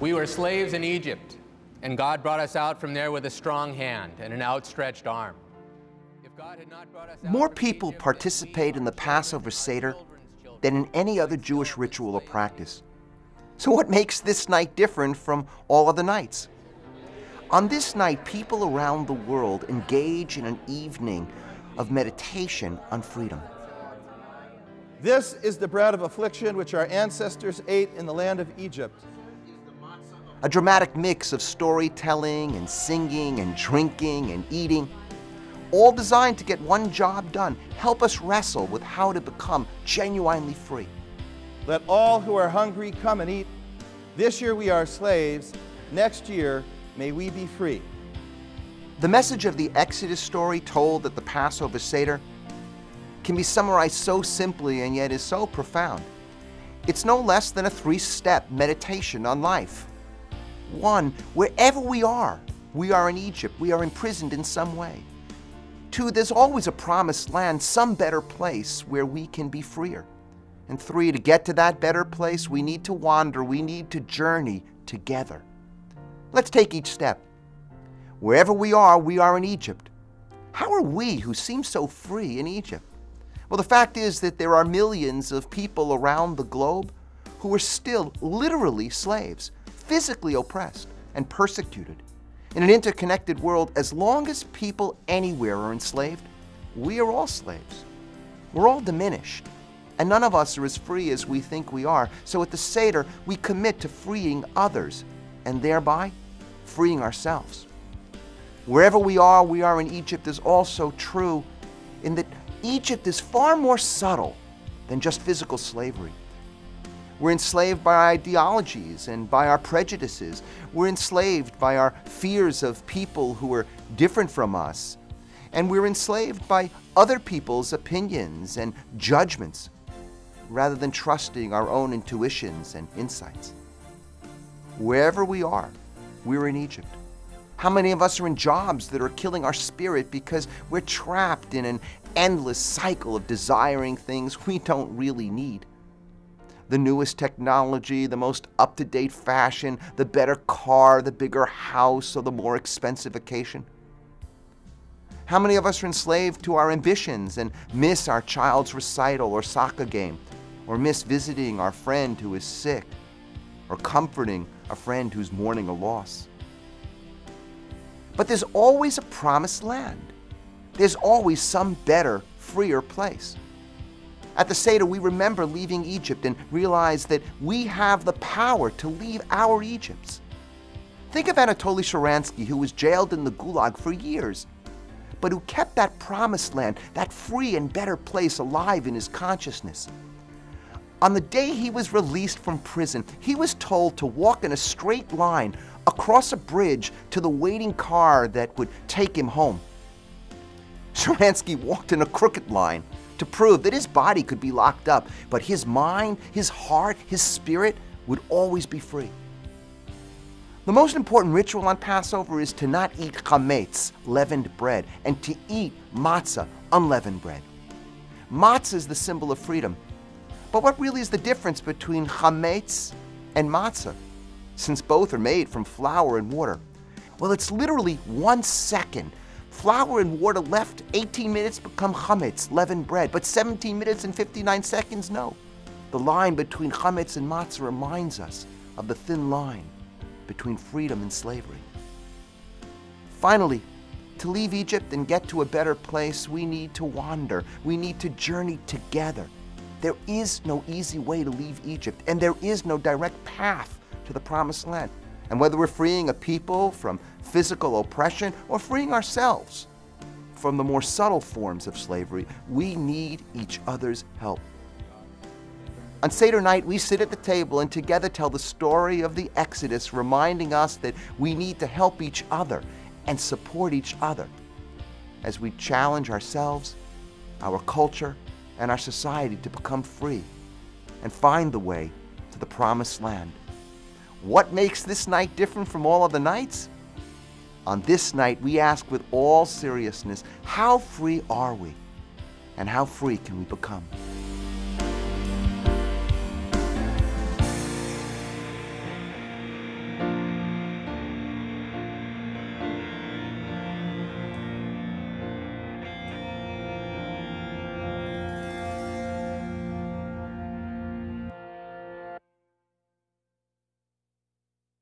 We were slaves in Egypt, and God brought us out from there with a strong hand and an outstretched arm. If God had not brought us out More from people Egypt, participate in the then we, Passover our Seder children's children, than in any other Jewish ritual or practice. So what makes this night different from all other nights? On this night, people around the world engage in an evening of meditation on freedom. This is the bread of affliction which our ancestors ate in the land of Egypt. A dramatic mix of storytelling and singing and drinking and eating, all designed to get one job done: help us wrestle with how to become genuinely free. Let all who are hungry come and eat. This year we are slaves. Next year may we be free. The message of the Exodus story told at the Passover Seder can be summarized so simply and yet is so profound. It's no less than a three-step meditation on life. 1, wherever we are in Egypt, we are imprisoned in some way. 2, there's always a promised land, some better place where we can be freer. And 3, to get to that better place, we need to wander, we need to journey together. Let's take each step. Wherever we are in Egypt. How are we who seem so free in Egypt? Well, the fact is that there are millions of people around the globe who are still literally slaves, physically oppressed and persecuted. In an interconnected world, as long as people anywhere are enslaved, we are all slaves. We're all diminished, and none of us are as free as we think we are. So at the Seder, we commit to freeing others, and thereby freeing ourselves. Wherever we are in Egypt is also true in that Egypt is far more subtle than just physical slavery. We're enslaved by our ideologies and by our prejudices. We're enslaved by our fears of people who are different from us. And we're enslaved by other people's opinions and judgments, rather than trusting our own intuitions and insights. Wherever we're in Egypt. How many of us are in jobs that are killing our spirit because we're trapped in an endless cycle of desiring things we don't really need? The newest technology, the most up-to-date fashion, the better car, the bigger house, or the more expensive vacation. How many of us are enslaved to our ambitions and miss our child's recital or soccer game, or miss visiting our friend who is sick, or comforting a friend who's mourning a loss? But there's always a promised land. There's always some better, freer place. At the Seder, we remember leaving Egypt and realize that we have the power to leave our Egypts. Think of Anatoly Sharansky, who was jailed in the Gulag for years, but who kept that promised land, that free and better place, alive in his consciousness. On the day he was released from prison, he was told to walk in a straight line across a bridge to the waiting car that would take him home. Sharansky walked in a crooked line to prove that his body could be locked up, but his mind, his heart, his spirit would always be free. The most important ritual on Passover is to not eat chametz, leavened bread, and to eat matzah, unleavened bread. Matzah is the symbol of freedom. But what really is the difference between chametz and matzah, since both are made from flour and water? Well, it's literally 1 second. Flour and water left, 18 minutes become chametz, leavened bread, but 17 minutes and 59 seconds, no. The line between chametz and matzah reminds us of the thin line between freedom and slavery. Finally, to leave Egypt and get to a better place, we need to wander. We need to journey together. There is no easy way to leave Egypt, and there is no direct path to the promised land. And whether we're freeing a people from physical oppression or freeing ourselves from the more subtle forms of slavery, we need each other's help. On Seder night, we sit at the table and together tell the story of the Exodus, reminding us that we need to help each other and support each other as we challenge ourselves, our culture, and our society to become free and find the way to the promised land. What makes this night different from all other nights? On this night, we ask with all seriousness, how free are we? And how free can we become?